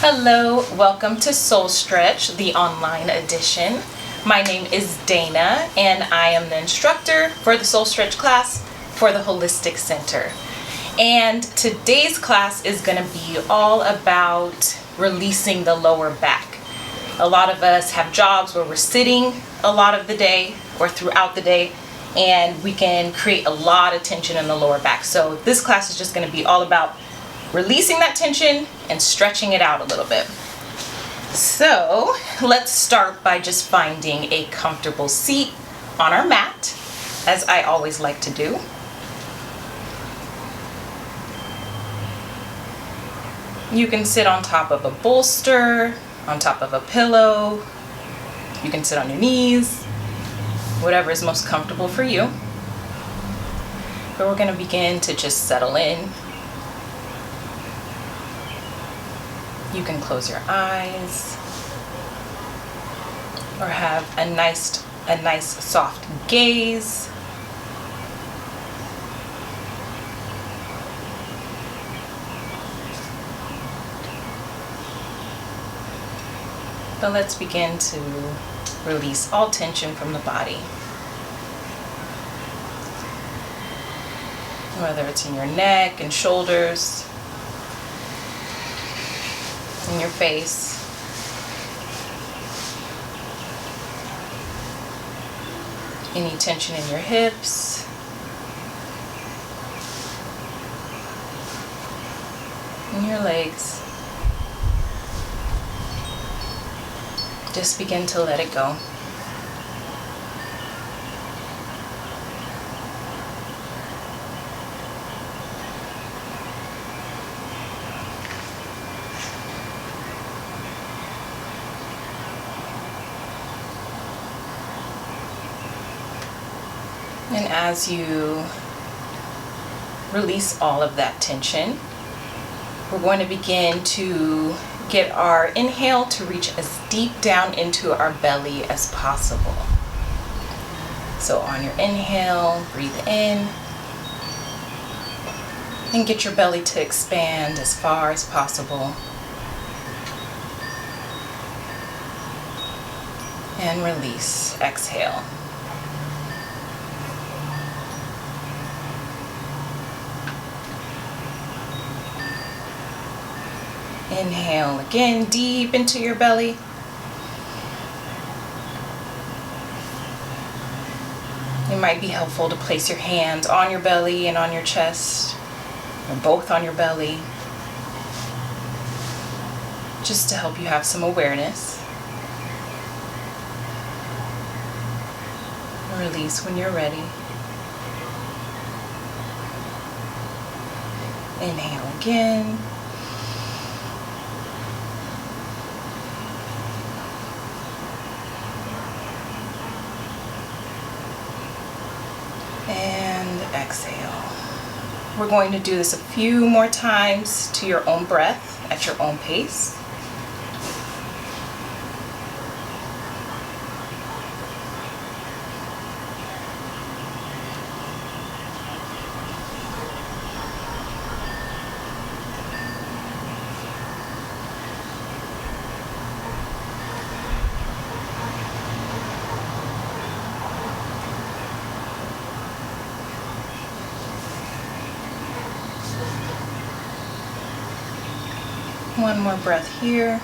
Hello, welcome to Soul Stretch, the online edition. My name is Dana and I am the instructor for the Soul Stretch class for the Holistic Center. And today's class is going to be all about releasing the lower back. A lot of us have jobs where we're sitting a lot of the day or throughout the day, and we can create a lot of tension in the lower back. So this class is just going to be all about releasing that tension and stretching it out a little bit. So let's start by just finding a comfortable seat on our mat, as I always like to do. You can sit on top of a bolster, on top of a pillow. You can sit on your knees, whatever is most comfortable for you. But we're going to begin to just settle in. You can close your eyes or have a nice soft gaze. But let's begin to release all tension from the body. Whether it's in your neck and shoulders, in your face, any tension in your hips, in your legs. Just begin to let it go. And as you release all of that tension, we're going to begin to get our inhale to reach as deep down into our belly as possible. So on your inhale, breathe in and get your belly to expand as far as possible. And release, exhale. Inhale again, deep into your belly. It might be helpful to place your hands on your belly and on your chest, or both on your belly, just to help you have some awareness. Release when you're ready. Inhale again. And exhale. We're going to do this a few more times to your own breath at your own pace. One more breath here.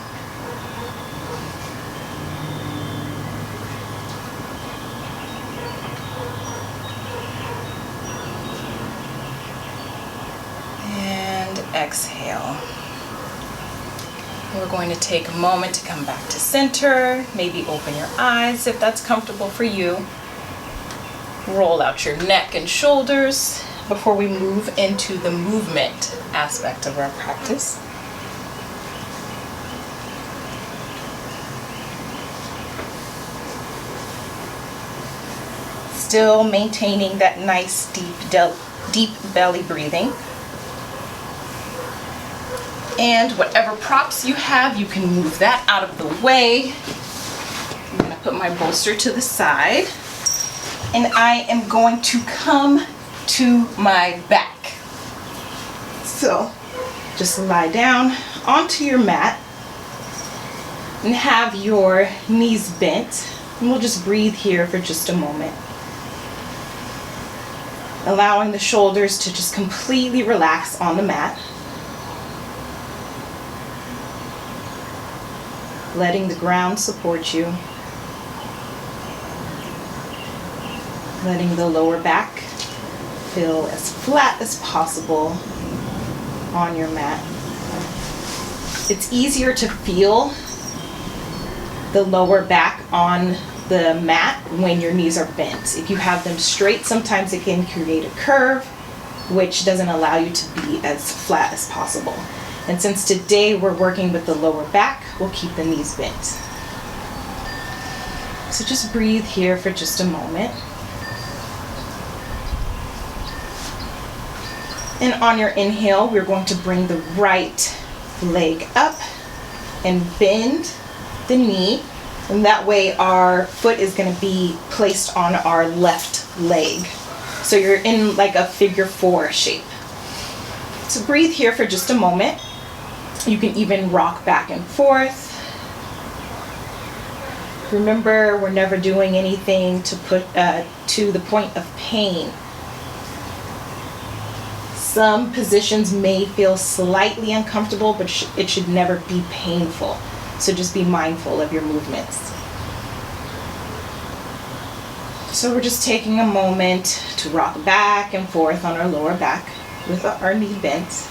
And exhale. We're going to take a moment to come back to center. Maybe open your eyes if that's comfortable for you. Roll out your neck and shoulders before we move into the movement aspect of our practice. Still maintaining that nice deep belly breathing. And whatever props you have, you can move that out of the way. I'm going to put my bolster to the side, and I am going to come to my back. So just lie down onto your mat And have your knees bent. And we'll just breathe here for just a moment. Allowing the shoulders to just completely relax on the mat. Letting the ground support you. Letting the lower back feel as flat as possible on your mat. It's easier to feel the lower back on the mat when your knees are bent. If you have them straight, sometimes it can create a curve, which doesn't allow you to be as flat as possible. And since today we're working with the lower back, we'll keep the knees bent. So just breathe here for just a moment. And on your inhale, we're going to bring the right leg up and bend the knee. And that way our foot is going to be placed on our left leg. So you're in like a figure 4 shape. So breathe here for just a moment. You can even rock back and forth. Remember, we're never doing anything to put to the point of pain. Some positions may feel slightly uncomfortable, but it should never be painful. So just be mindful of your movements. So we're just taking a moment to rock back and forth on our lower back with our knee bent.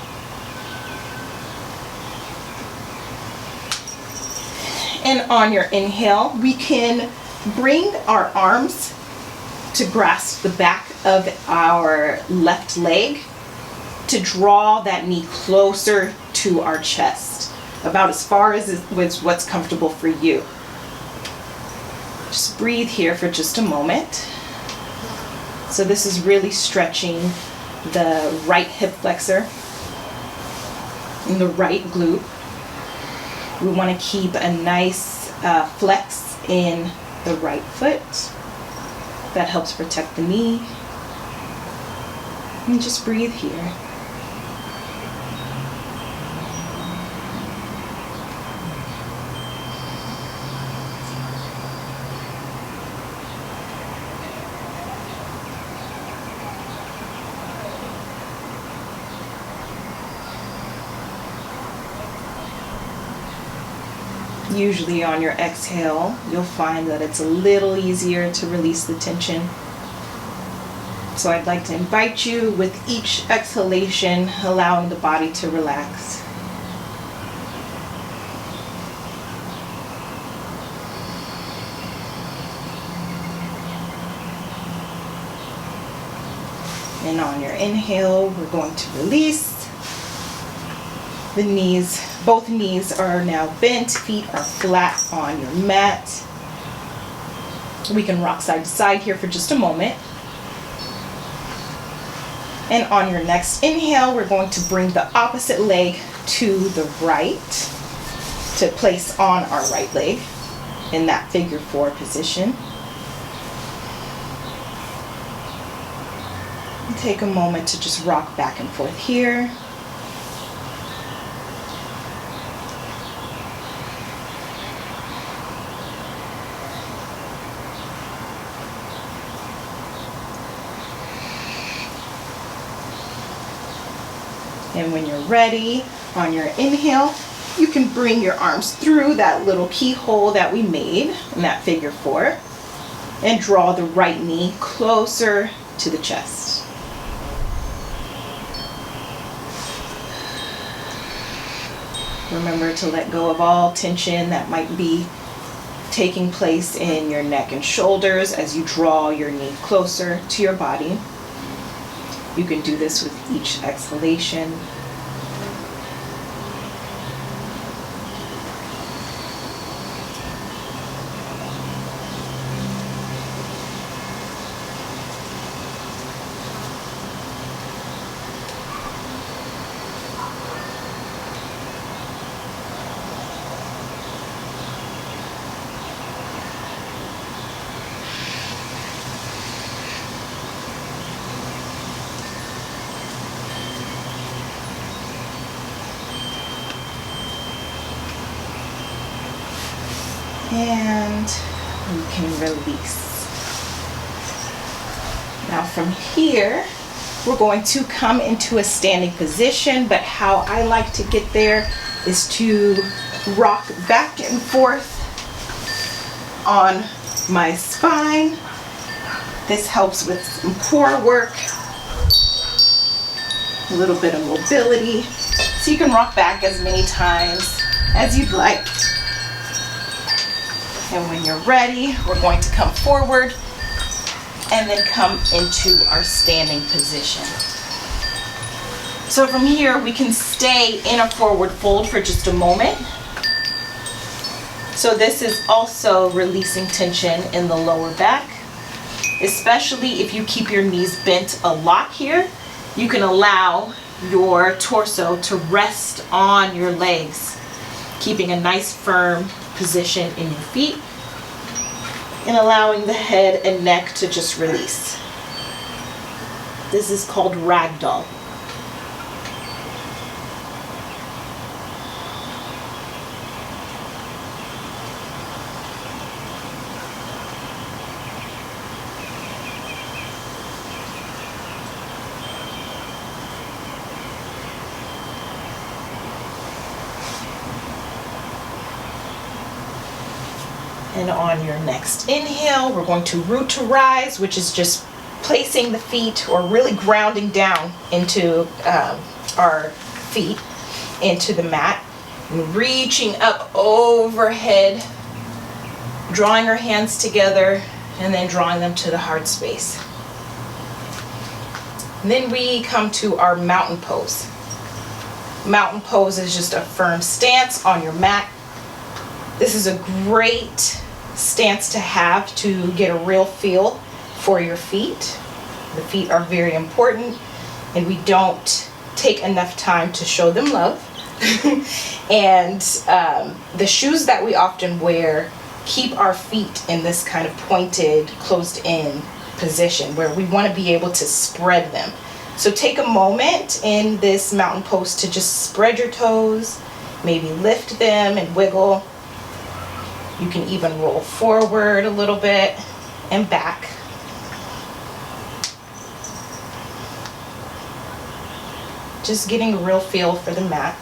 And on your inhale, we can bring our arms to grasp the back of our left leg to draw that knee closer to our chest, about as far as what's comfortable for you. Just breathe here for just a moment. So this is really stretching the right hip flexor and the right glute. We want to keep a nice flex in the right foot. That helps protect the knee. And just breathe here. Usually on your exhale, you'll find that it's a little easier to release the tension. So I'd like to invite you with each exhalation, allowing the body to relax. And on your inhale, we're going to release. The knees, both knees are now bent, feet are flat on your mat. We can rock side to side here for just a moment. And on your next inhale, we're going to bring the opposite leg to the right to place on our right leg in that figure 4 position. And take a moment to just rock back and forth here. And when you're ready, on your inhale, you can bring your arms through that little keyhole that we made in that figure 4 and draw the right knee closer to the chest. Remember to let go of all tension that might be taking place in your neck and shoulders as you draw your knee closer to your body. You can do this with each exhalation. And you can release. Now from here, we're going to come into a standing position, but how I like to get there is to rock back and forth on my spine. This helps with some core work, a little bit of mobility. So you can rock back as many times as you'd like. And when you're ready, we're going to come forward and then come into our standing position. So from here, we can stay in a forward fold for just a moment. So this is also releasing tension in the lower back, especially if you keep your knees bent a lot here. You can allow your torso to rest on your legs, keeping a nice firm position in your feet and allowing the head and neck to just release. This is called ragdoll. And on your next inhale, we're going to root to rise, which is just placing the feet or really grounding down into our feet into the mat and reaching up overhead, drawing our hands together and then drawing them to the heart space. And then we come to our mountain pose. Mountain pose is just a firm stance on your mat. This is a great stance to have to get a real feel for your feet. The feet are very important and we don't take enough time to show them love. And the shoes that we often wear keep our feet in this kind of pointed, closed in position where we want to be able to spread them. So take a moment in this mountain pose to just spread your toes, maybe lift them and wiggle. You can even roll forward a little bit and back. Just getting a real feel for the mat.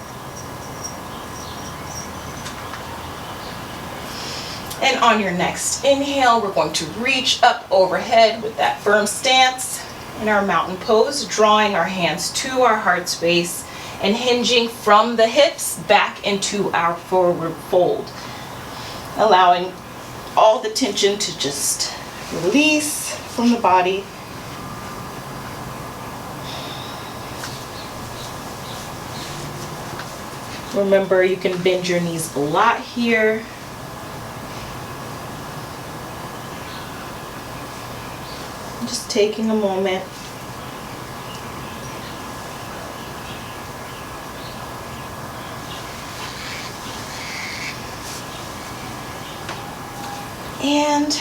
And on your next inhale, we're going to reach up overhead with that firm stance in our mountain pose, drawing our hands to our heart space and hinging from the hips back into our forward fold. Allowing all the tension to just release from the body. Remember, you can bend your knees a lot here. Just taking a moment. And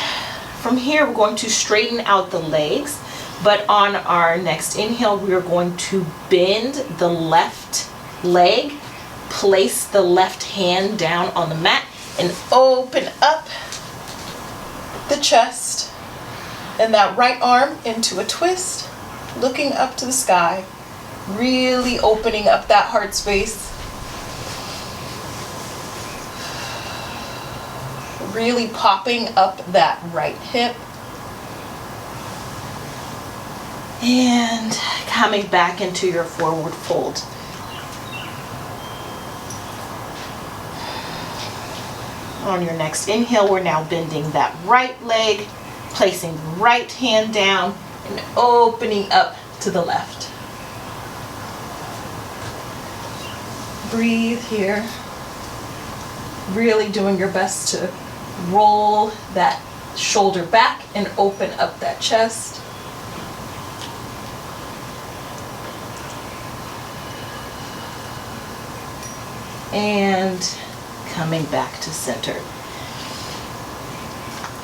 from here, we're going to straighten out the legs, but on our next inhale, we are going to bend the left leg, place the left hand down on the mat, and open up the chest and that right arm into a twist, looking up to the sky, really opening up that heart space. Really popping up that right hip. And coming back into your forward fold. On your next inhale, we're now bending that right leg, placing the right hand down and opening up to the left. Breathe here. Really doing your best to roll that shoulder back and open up that chest. And coming back to center.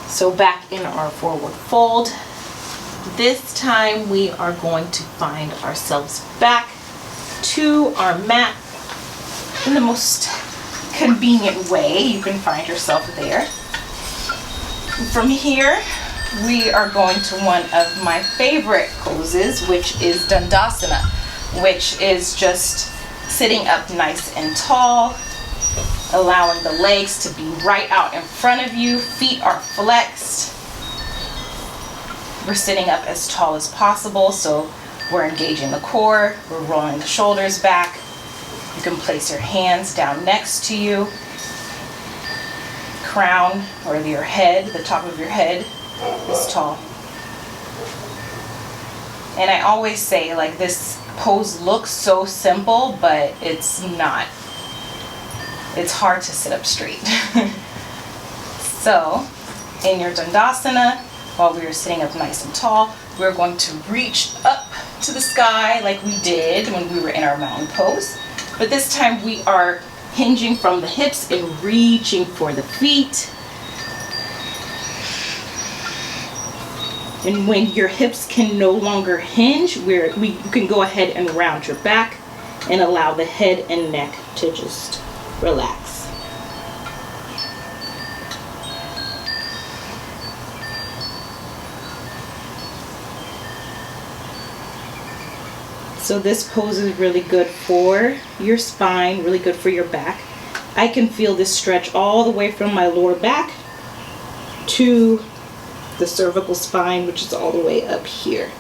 So back in our forward fold. This time we are going to find ourselves back to our mat in the most convenient way you can find yourself there. From here, we are going to one of my favorite poses, which is Dandasana, which is just sitting up nice and tall, allowing the legs to be right out in front of you. Feet are flexed. We're sitting up as tall as possible, so we're engaging the core. We're rolling the shoulders back. You can place your hands down next to you. Crown, or your head, the top of your head is tall. And I always say, like, this pose looks so simple, but it's not. It's hard to sit up straight. So, in your Dandasana, while we are sitting up nice and tall, we're going to reach up to the sky like we did when we were in our mountain pose. But this time we are hinging from the hips and reaching for the feet. And when your hips can no longer hinge, you can go ahead and round your back and allow the head and neck to just relax. So this pose is really good for your spine, really good for your back. I can feel this stretch all the way from my lower back to the cervical spine, which is all the way up here.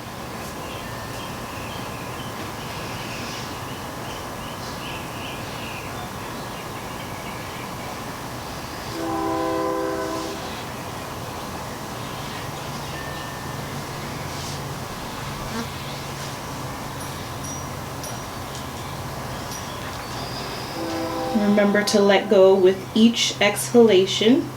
Remember to let go with each exhalation.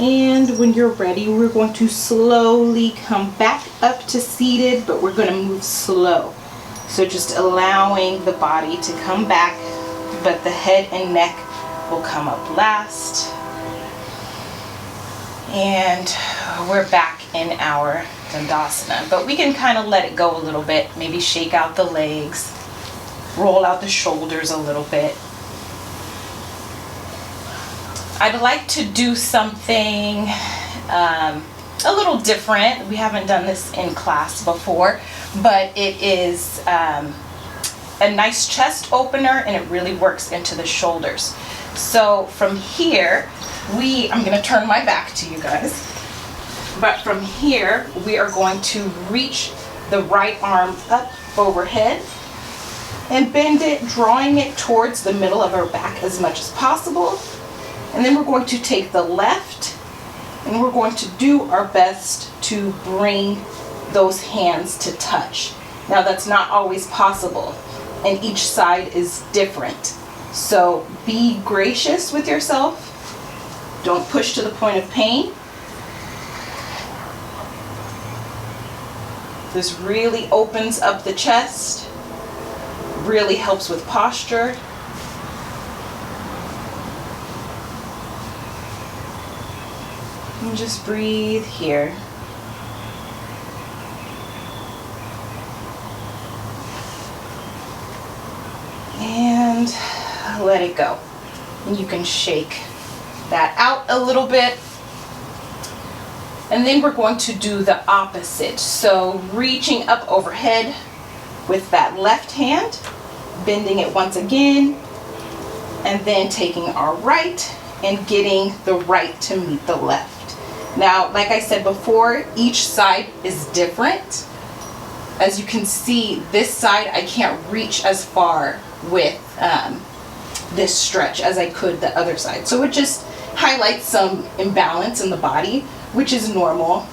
And when you're ready, we're going to slowly come back up to seated, but we're going to move slow. So just allowing the body to come back, but the head and neck will come up last. And we're back in our Dandasana, but we can kind of let it go a little bit, maybe shake out the legs, roll out the shoulders a little bit. I'd like to do something a little different. We haven't done this in class before, but it is a nice chest opener, and it really works into the shoulders. So from here, I'm going to turn my back to you guys, but from here we are going to reach the right arm up overhead and bend it, drawing it towards the middle of our back as much as possible. And then we're going to take the left, and we're going to do our best to bring those hands to touch. Now that's not always possible, and each side is different. So be gracious with yourself. Don't push to the point of pain. This really opens up the chest, really helps with posture. And just breathe here. And let it go. And you can shake that out a little bit. And then we're going to do the opposite. So reaching up overhead with that left hand, bending it once again, and then taking our right and getting the right to meet the left. Now, like I said before, each side is different. As you can see, this side I can't reach as far with this stretch as I could the other side. So it just highlights some imbalance in the body, which is normal.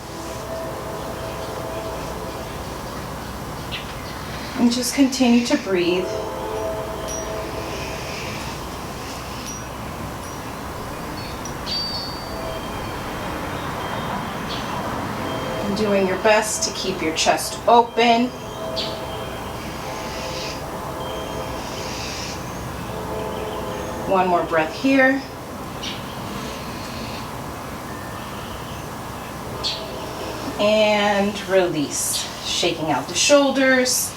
And just continue to breathe. And doing your best to keep your chest open. One more breath here. And release. Shaking out the shoulders.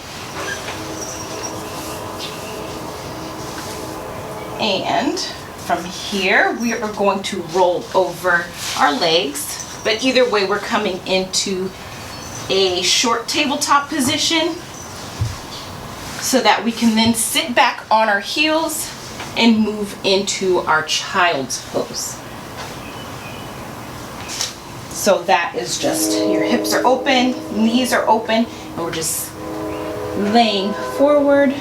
And from here, we are going to roll over our legs, but either way, we're coming into a short tabletop position so that we can then sit back on our heels and move into our child's pose. So that is just, your hips are open, knees are open, and we're just laying forward,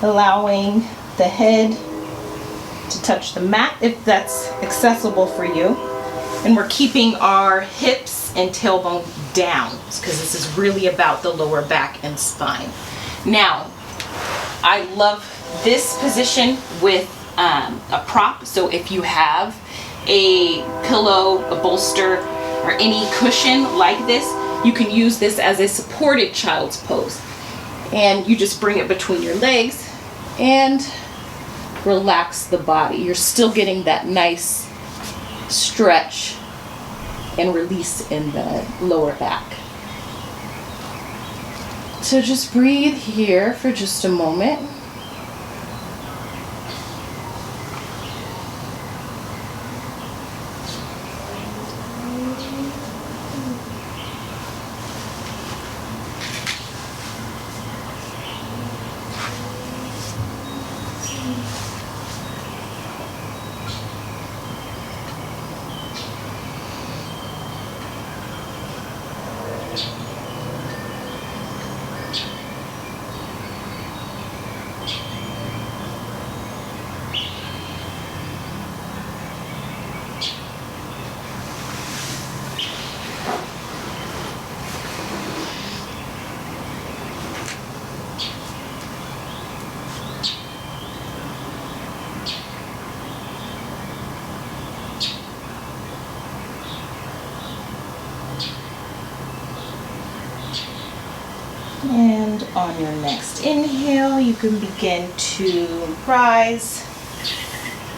allowing the head to touch the mat if that's accessible for you. And we're keeping our hips and tailbone down because this is really about the lower back and spine. Now, I love this position with a prop. So if you have a pillow, a bolster, or any cushion like this, you can use this as a supported child's pose. And you just bring it between your legs and relax the body. You're still getting that nice stretch and release in the lower back. So just breathe here for just a moment. And on your next inhale, you can begin to rise.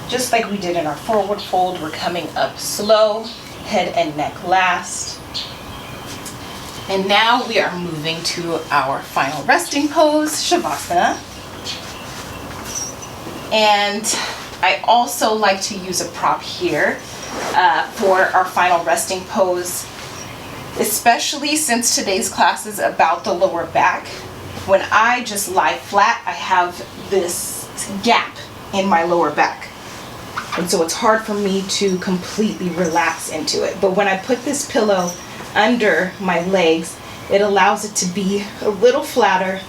Just like we did in our forward fold, we're coming up slow, head and neck last. And now we are moving to our final resting pose, Shavasana. And I also like to use a prop here for our final resting pose, especially since today's class is about the lower back. When I just lie flat, I have this gap in my lower back. And so it's hard for me to completely relax into it. But when I put this pillow under my legs, it allows it to be a little flatter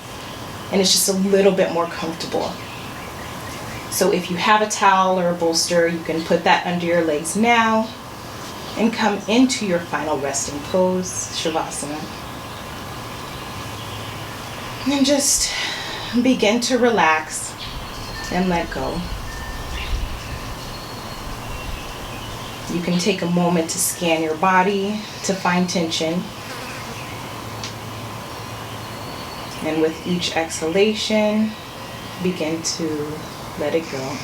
and it's just a little bit more comfortable. So if you have a towel or a bolster, you can put that under your legs now and come into your final resting pose, Shavasana. And just begin to relax and let go. You can take a moment to scan your body to find tension. And with each exhalation, begin to let it go.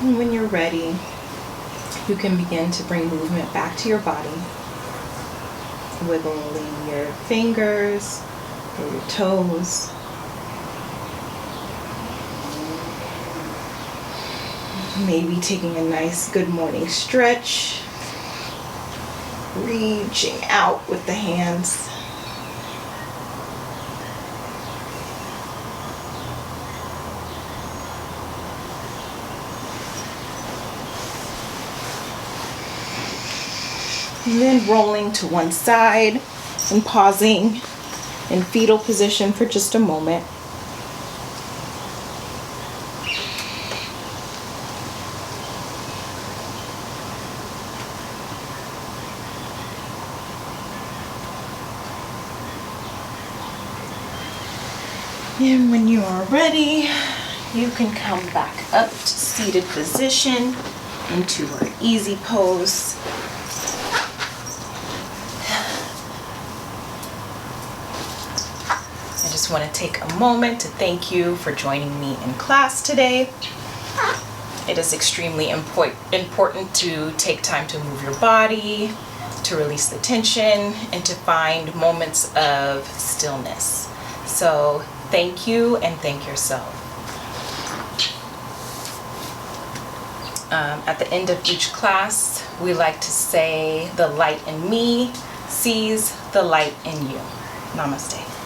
And when you're ready, you can begin to bring movement back to your body, wiggling your fingers or your toes. Maybe taking a nice good morning stretch, reaching out with the hands. And then rolling to one side and pausing in fetal position for just a moment. And when you are ready, you can come back up to seated position into our easy pose. I just want to take a moment to thank you for joining me in class today. It is extremely important to take time to move your body, to release the tension, and to find moments of stillness. So thank you and thank yourself. At the end of each class, we like to say, the light in me sees the light in you. Namaste.